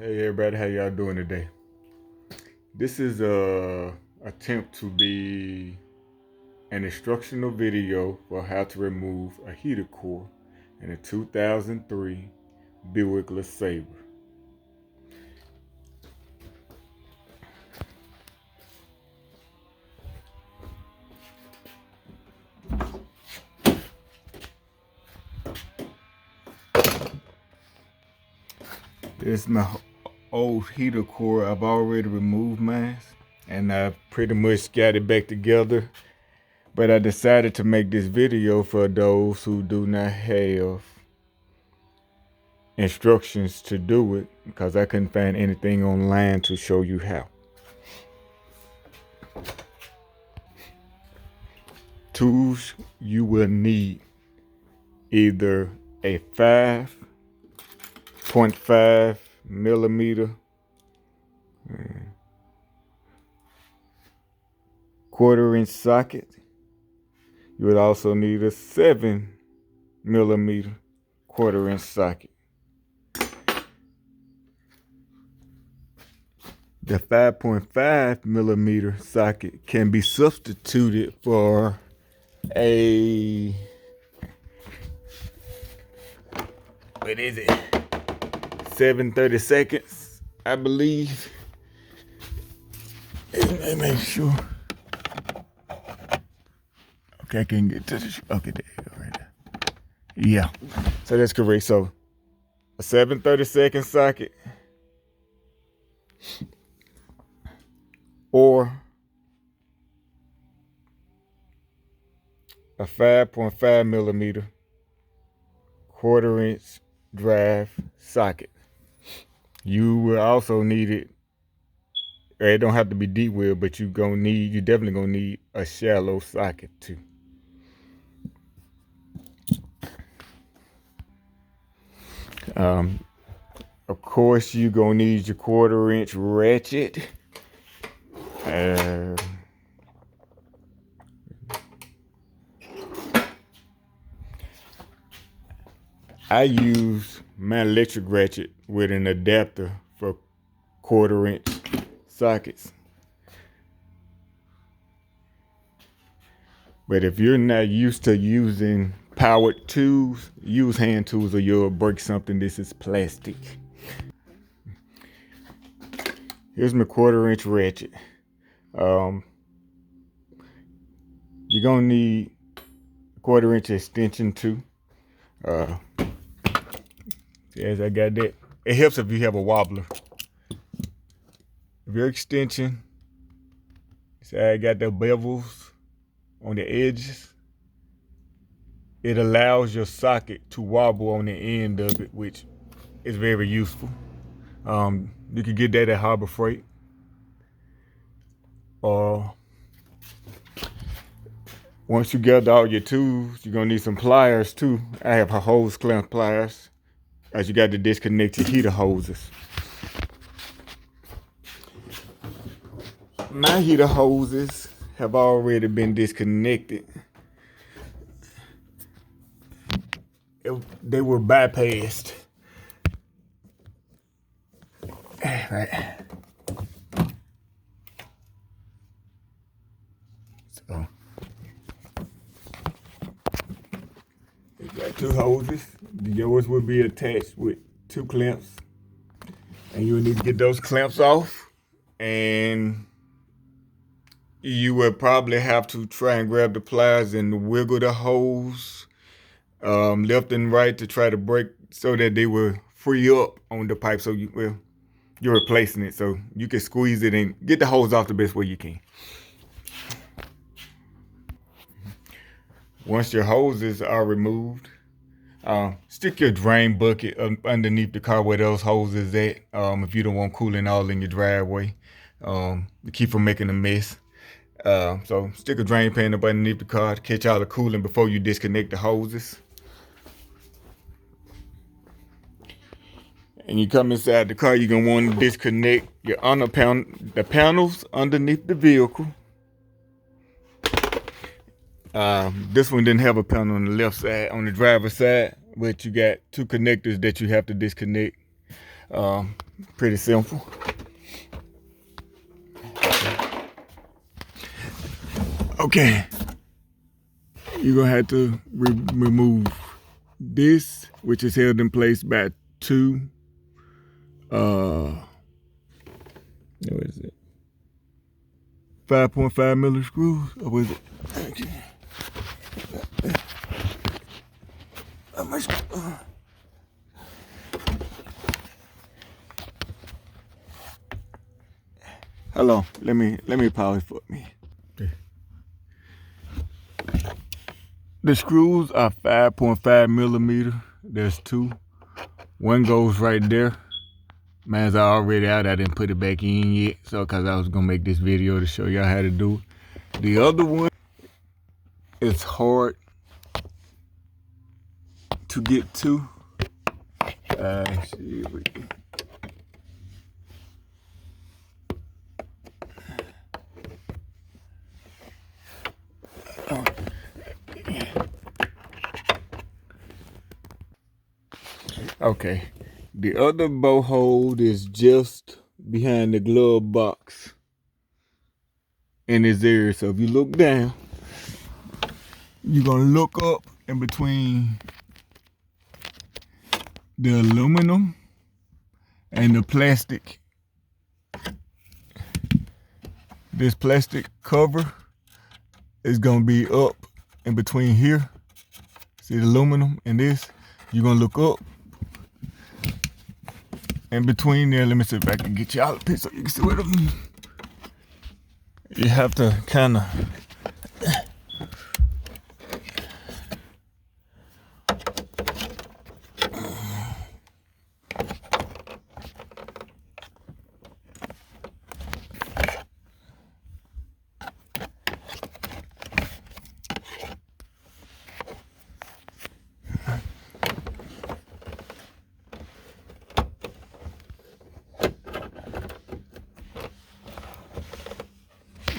Hey everybody, how y'all doing today? This is a attempt to be an instructional video for how to remove a heater core in a 2003 Buick LeSabre. This is my old heater core. I've already removed mine and I've pretty much got it back together. But I decided to make this video for those who do not have instructions to do it because I couldn't find anything online to show you how. Tools you will need: either a 5.5 millimeter quarter-inch socket. You would also need a 7 millimeter quarter-inch socket. The 5.5 millimeter socket can be substituted for a, what is it, 7/32, I believe. Let me make sure. Okay, I can get to the, okay, there you go, right there. Yeah, so that's correct. So a 7/32 socket or a 5.5 millimeter quarter-inch drive socket. You will also need it. It don't have to be deep well, but you definitely gonna need a shallow socket too. Of course, you gonna need your quarter-inch ratchet. I use my electric ratchet with an adapter for quarter-inch sockets. But if you're not used to using powered tools, use hand tools or you'll break something. This is plastic. Here's my quarter-inch ratchet. You're gonna need a quarter-inch extension too. As I got that. It helps if you have a wobbler. If your extension, say I got the bevels on the edges, it allows your socket to wobble on the end of it, which is very useful. You can get that at Harbor Freight. Once you gather all your tools, you're gonna need some pliers too. I have hose clamp pliers, as you got to disconnect your heater hoses. My heater hoses have already been disconnected. They were bypassed. Right. So you got two hoses. Yours will be attached with two clamps, and you'll need to get those clamps off. And you will probably have to try and grab the pliers and wiggle the hose left and right to try to break so that they will free up on the pipe. So you're replacing it, so you can squeeze it and get the hose off the best way you can. Once your hoses are removed, stick your drain bucket underneath the car where those hoses at, if you don't want cooling all in your driveway, to keep from making a mess. So stick a drain pan up underneath the car to catch all the cooling before you disconnect the hoses. And you come inside the car, you're gonna want to disconnect the panels underneath the vehicle. This one didn't have a panel on the left side, on the driver's side, but you got two connectors that you have to disconnect. Pretty simple. Okay. You're gonna have to remove this, which is held in place by two, what is it? 5.5 millimeter screws, or was it? Okay. Hold on, let me pause for me. Okay. The screws are 5.5 millimeter. There's two. One goes right there. Mine's already out. I didn't put it back in yet, so because I was gonna make this video to show y'all how to do it. The other one is hard to get to. Okay, the other bolt hole is just behind the glove box in this area. So if you look down, you're gonna look up in between the aluminum and the plastic. This plastic cover is gonna be up in between here. See the aluminum and this? You're gonna look up. In between there, let me see if I can get you out of it so you can see what I'm. You have to kind of.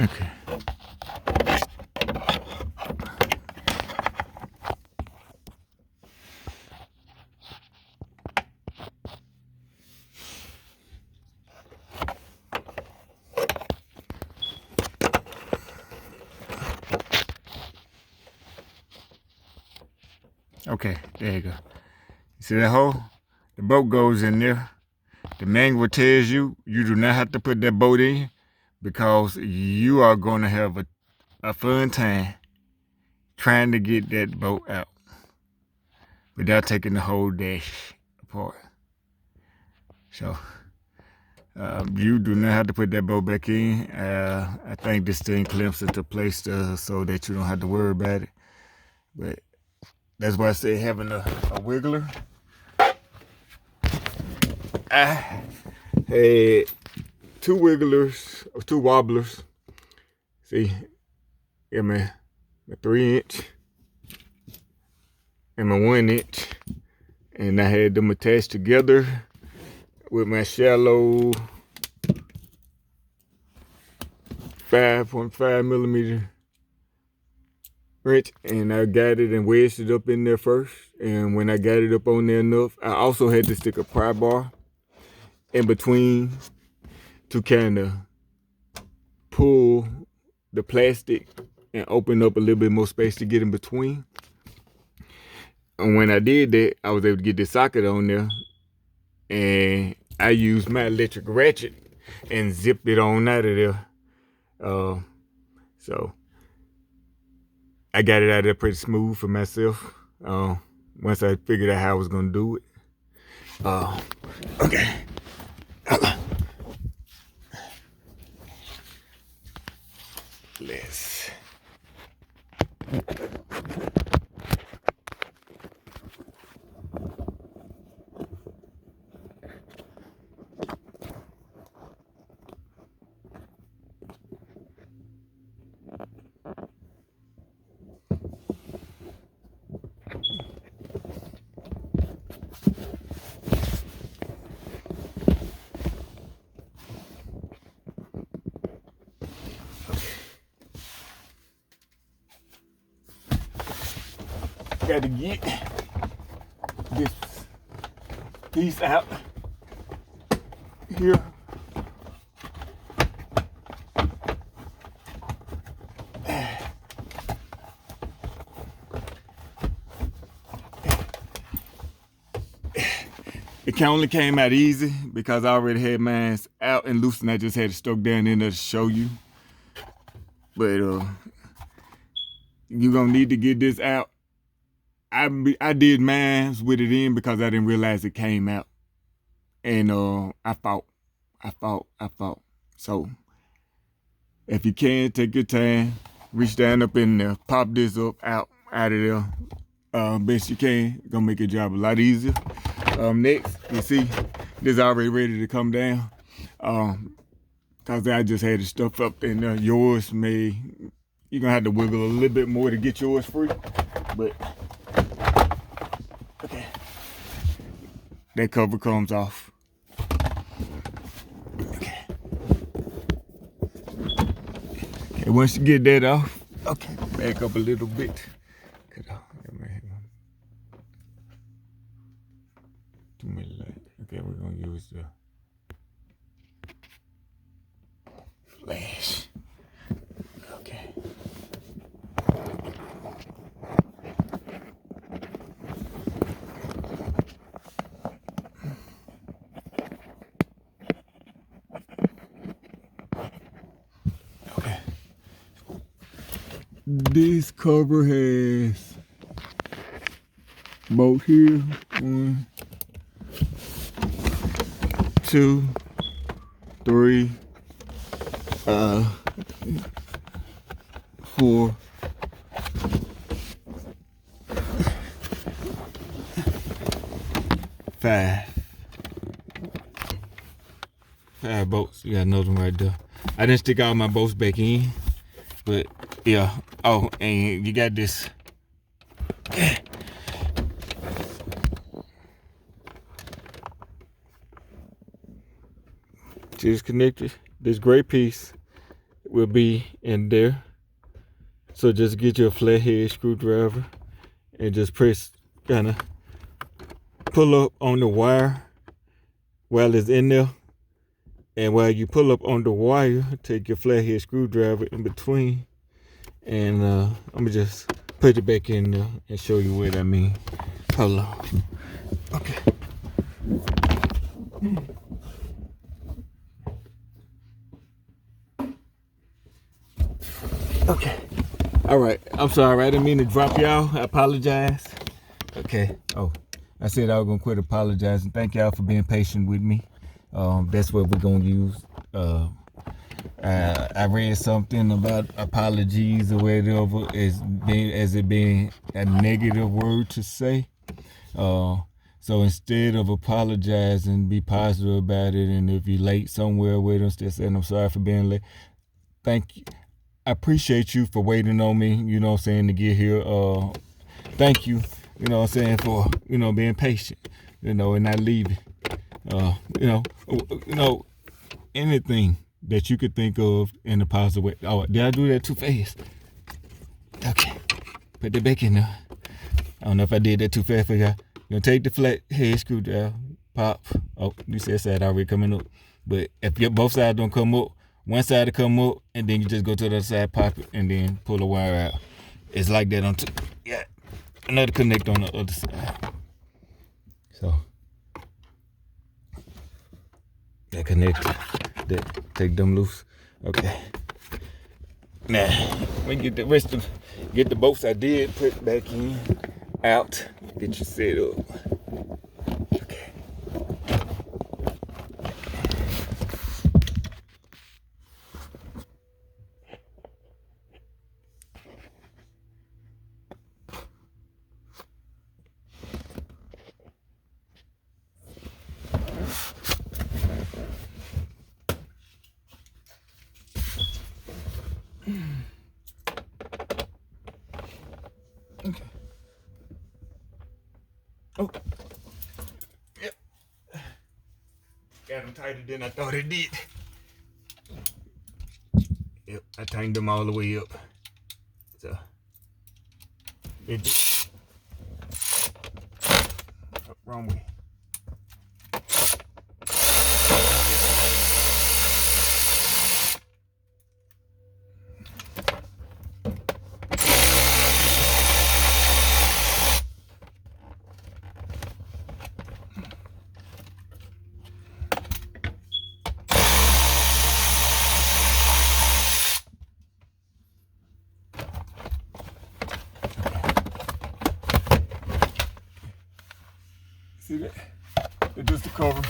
Okay. Okay, there you go. You see that hole? The bolt goes in there. The manual tells you do not have to put that bolt in because you are going to have a fun time trying to get that bolt out without taking the whole dash apart. So you do not have to put that bolt back in. I think this thing clamps into place so that you don't have to worry about it. But that's why I say having a wiggler. I had two wigglers or two wobblers. See, got my 3-inch and my 1-inch, and I had them attached together with my shallow 5.5 millimeter wrench, and I got it and wedged it up in there first. And when I got it up on there enough, I also had to stick a pry bar in between to kind of pull the plastic and open up a little bit more space to get in between. And when I did that, I was able to get this socket on there, and I used my electric ratchet and zipped it on out of there. So I got it out of there pretty smooth for myself. Once I figured out how I was gonna do it. Okay. Let's. Got to get this piece out. here. It only came out easy because I already had mine out and loose, and I just had it stuck down in there to show you. But you're gonna need to get this out. I did mine with it in because I didn't realize it came out, and I fought. So if you can, take your time, reach down up in there, pop this up out of there, best you can. Gonna make your job a lot easier. Next, you see, this is already ready to come down. Cause I just had the stuff up in there. Yours you're gonna have to wiggle a little bit more to get yours free, but okay. That cover comes off. Okay. Okay, once you get that off, okay, back up a little bit. Okay, we're gonna use the flash. Okay. Okay. This cover has bolt here. 1, 2, 3, 4, 5 bolts. You got another one right there. I didn't stick all my bolts back in, but yeah. Oh, and you got this. Just connected. This gray piece will be in there. So just get your flathead screwdriver and just press, kind of pull up on the wire while it's in there. And while you pull up on the wire, take your flathead screwdriver in between, and I'm gonna just put it back in there and show you what I mean. Hold on. Okay. Okay. All right. I'm sorry. I didn't mean to drop y'all. I apologize. Okay. Oh, I said I was gonna quit apologizing. Thank y'all for being patient with me. That's what we're gonna use. I read something about apologies or whatever as it being a negative word to say. So instead of apologizing, be positive about it. And if you're late somewhere with them, still saying I'm sorry for being late. Thank you. I appreciate you for waiting on me, you know what I'm saying, to get here. Thank you, you know what I'm saying, for, being patient, and not leaving. Anything that you could think of in a positive way. Oh, did I do that too fast? Okay, put that back in there. I don't know if I did that too fast for y'all. You're gonna take the flat head screwdriver, pop. Oh, you said side already coming up. But if both sides don't come up, one side to come up, and then you just go to the other side, pop it, and then pull the wire out. It's like that on yeah. Another connect on the other side. So that connected. That take them loose. Okay. Now we get the rest of the bolts I did put back in out. Get you set up. Okay. Okay. Oh. Yep. Got them tighter than I thought it did. Yep, I tightened them all the way up. So it did. Oh, wrong way.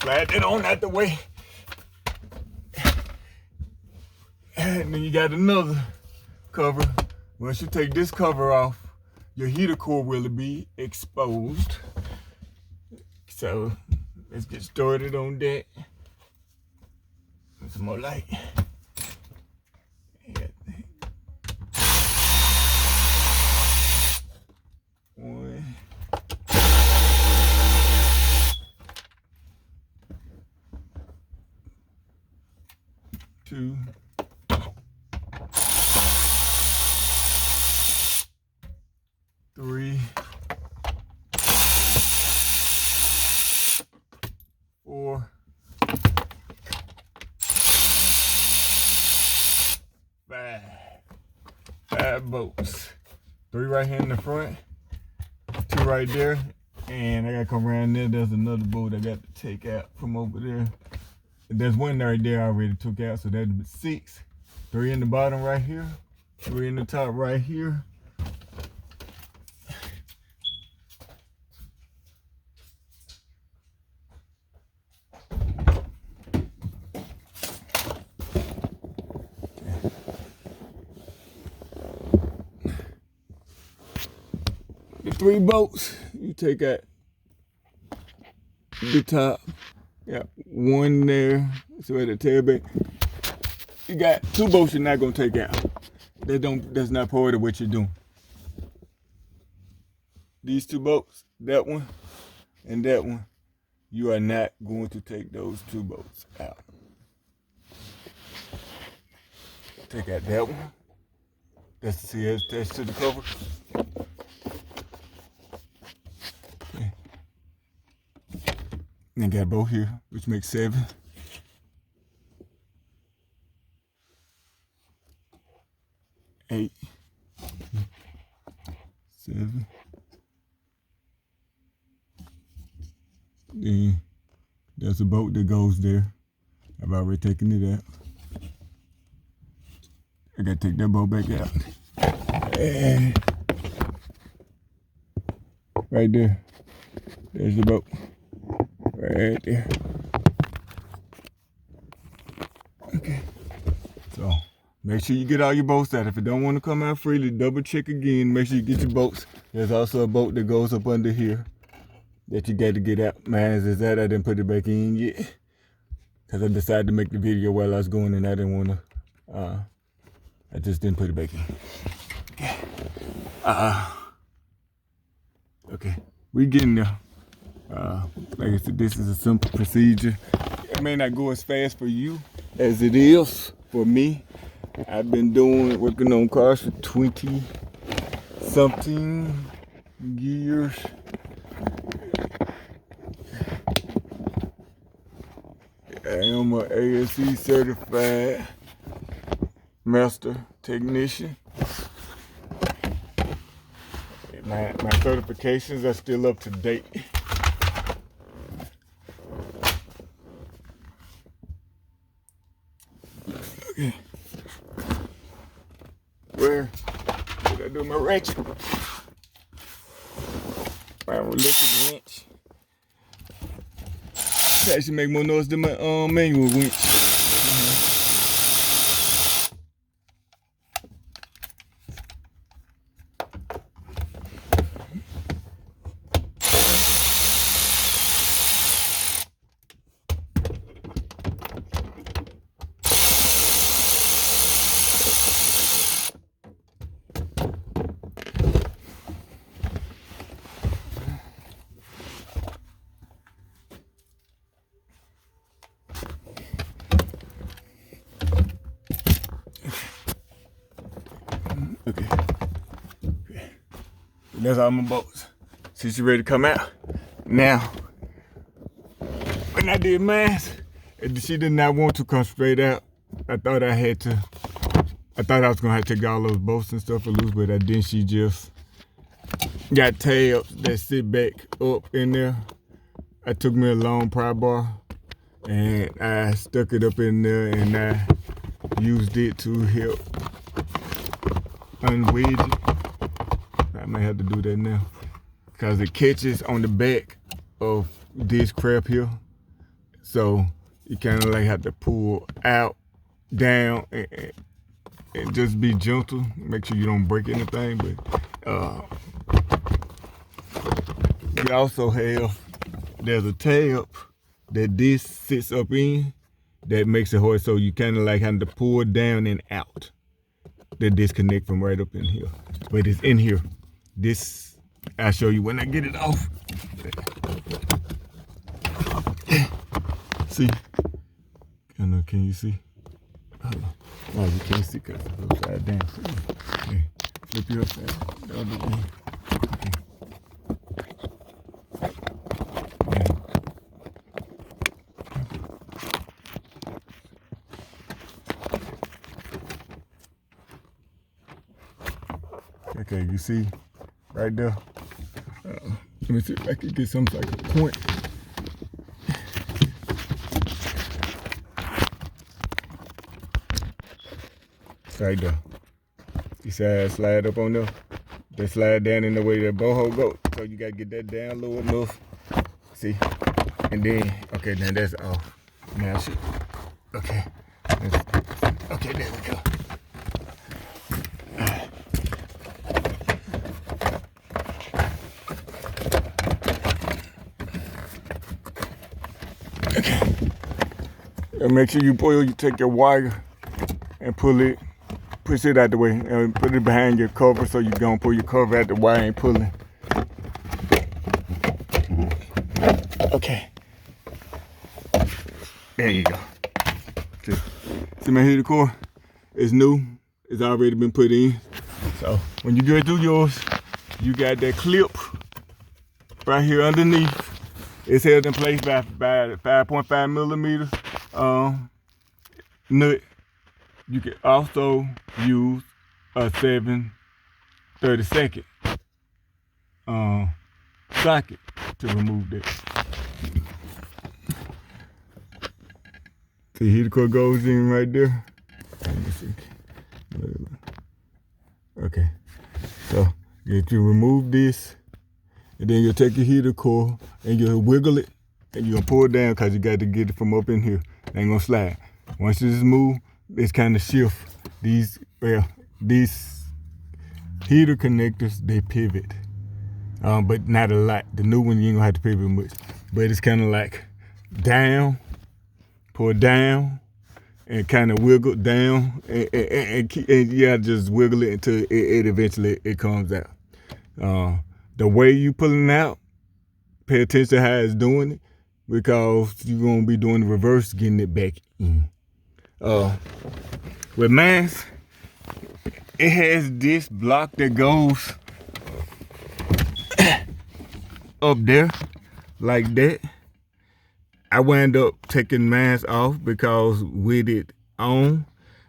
slide that on out the way. And then you got another cover. Once you take this cover off, your heater core will be exposed. So let's get started on that. Some more light. One. 2. 3. 4. 5. 5 bolts. 3 right here in the front. 2 right there. And I gotta come around there. There's another bolt I got to take out from over there. There's one right there I already took out, so that'd be 6. 3 in the bottom right here. 3 in the top right here. The 3 bolts you take out the top. Got 1 there, so at the tailback. You got 2 bolts you're not gonna take out. That's not part of what you're doing. These 2 bolts, that one and that one, you are not going to take those 2 bolts out. Take out that one. That's the CS attached to the cover. Okay. And got both here, which makes 7. 8. 7. Then there's a bolt that goes there. I've already taken it out. I gotta take that bolt back out. And right there, there's the bolt. Right there. Okay. So make sure you get all your bolts out. If it don't want to come out freely, double check again. Make sure you get your bolts. There's also a bolt that goes up under here that you got to get out. Mine is that I didn't put it back in yet because I decided to make the video while I was going and I didn't want to. I just didn't put it back in. Okay. Okay. We getting there. Like I said, this is a simple procedure. It may not go as fast for you as it is for me. I've been working on cars for 20-something years. I am an ASE certified master technician. My certifications are still up to date. Okay. Where did I do my ratchet? My electric winch. It actually make more noise than my manual winch. Okay. That's all my bolts. Since you're ready to come out. Now, when I did mine, she did not want to come straight out. I thought I was gonna have to take all those bolts and stuff loose, but I didn't. She just got tabs that sit back up in there. I took me a long pry bar and I stuck it up in there and I used it to help unwedge it. I may have to do that now because it catches on the back of this crap here. So you kind of like have to pull out, down, and just be gentle. Make sure you don't break anything. But we also have, there's a tab that this sits up in that makes it hard. So you kind of like have to pull down and out. The disconnect from right up in here. But it's in here. This, I'll show you when I get it off. See? Can you see? No, you can't see because it's upside down. Okay. Flip you upside the other way. Okay, you see right there? Let me see if I can get some type of point. Right there. You see how I slide up on there? They slide down in the way that boho go. So you gotta get that down low enough. See? And then, okay, now that's off. Now shoot. Okay. Okay, there we go. Okay. And make sure you take your wire and push it out the way and put it behind your cover so you don't pull your cover out the wire and pulling. Okay. There you go. Okay. See my heater core? It's new. It's already been put in. So when you go through yours, you got that clip right here underneath. It's held in place by 5.5 millimeters nut. You can also use a 7/32 socket to remove that. The heater core goes in right there. Let me see. Okay, so if you remove this, and then you'll take your heater core and you'll wiggle it, and you'll pull it down because you got to get it from up in here. It ain't gonna slide. Once it's moved, it's kind of shift. These heater connectors, they pivot, but not a lot. The new one, you ain't gonna have to pivot much, but it's kind of like down, pull down, and kind of wiggle down, and yeah, just wiggle it until it eventually comes out. The way you pulling out, pay attention to how it's doing it, because you're gonna be doing the reverse, getting it back in. With mine, it has this block that goes up there like that. I wound up taking mine off because with it on,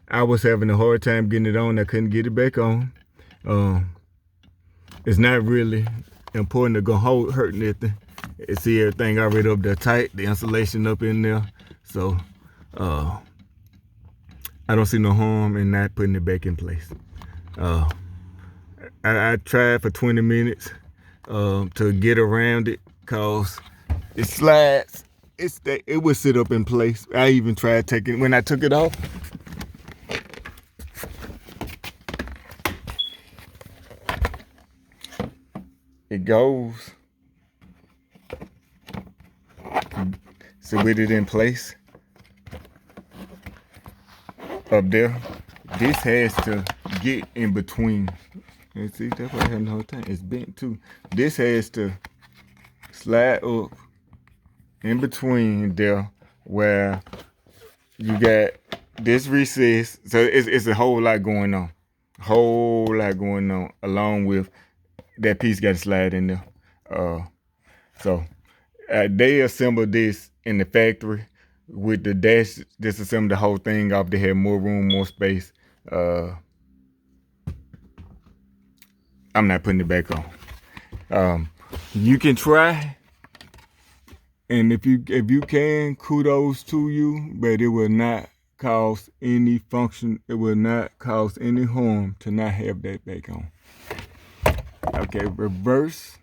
I was having a hard time getting it on. I couldn't get it back on. It's not really important to go hurt nothing. See everything already up there tight, the insulation up in there. So I don't see no harm in not putting it back in place. I tried for 20 minutes to get around it because it slides. It would sit up in place. I even tried taking, when I took it off, it goes. So with it in place up there, this has to get in between. And see, that's what I had the whole time. It's bent too. This has to slide up in between there where you got this recess. So it's a whole lot going on. Along with that piece got to slide in there. They assembled this in the factory with the dash. Disassembled the whole thing off. They had more room, more space. I'm not putting it back on. You can try, and if you can, kudos to you, but it will not cause any function. It will not cause any harm to not have that back on. Okay, reverse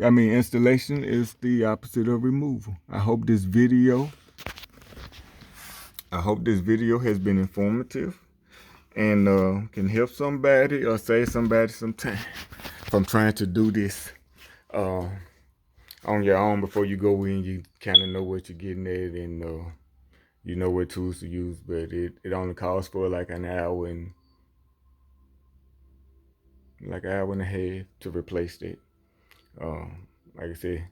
Installation is the opposite of removal. I hope this video has been informative and can help somebody or save somebody some time from trying to do this on your own. Before you go in, you kind of know what you're getting at, and you know what tools to use. But it only costs for like an hour and a half to replace that. Like I said,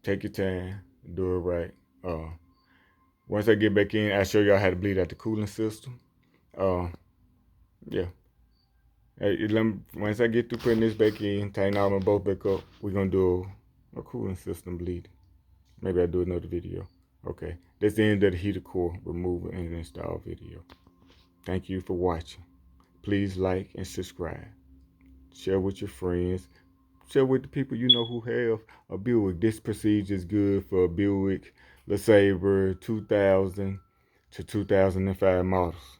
take your time, do it right. Once I get back in, I'll show y'all how to bleed out the cooling system. Yeah. Once I get through putting this back in, tighten all my bolts back up, we're gonna do a cooling system bleed. Maybe I'll do another video. Okay, that's the end of the heater core removal and install video. Thank you for watching. Please like and subscribe. Share with your friends. Share with the people you know who have a Buick. This procedure is good for a Buick LeSabre 2000 to 2005 models.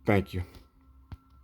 Thank you.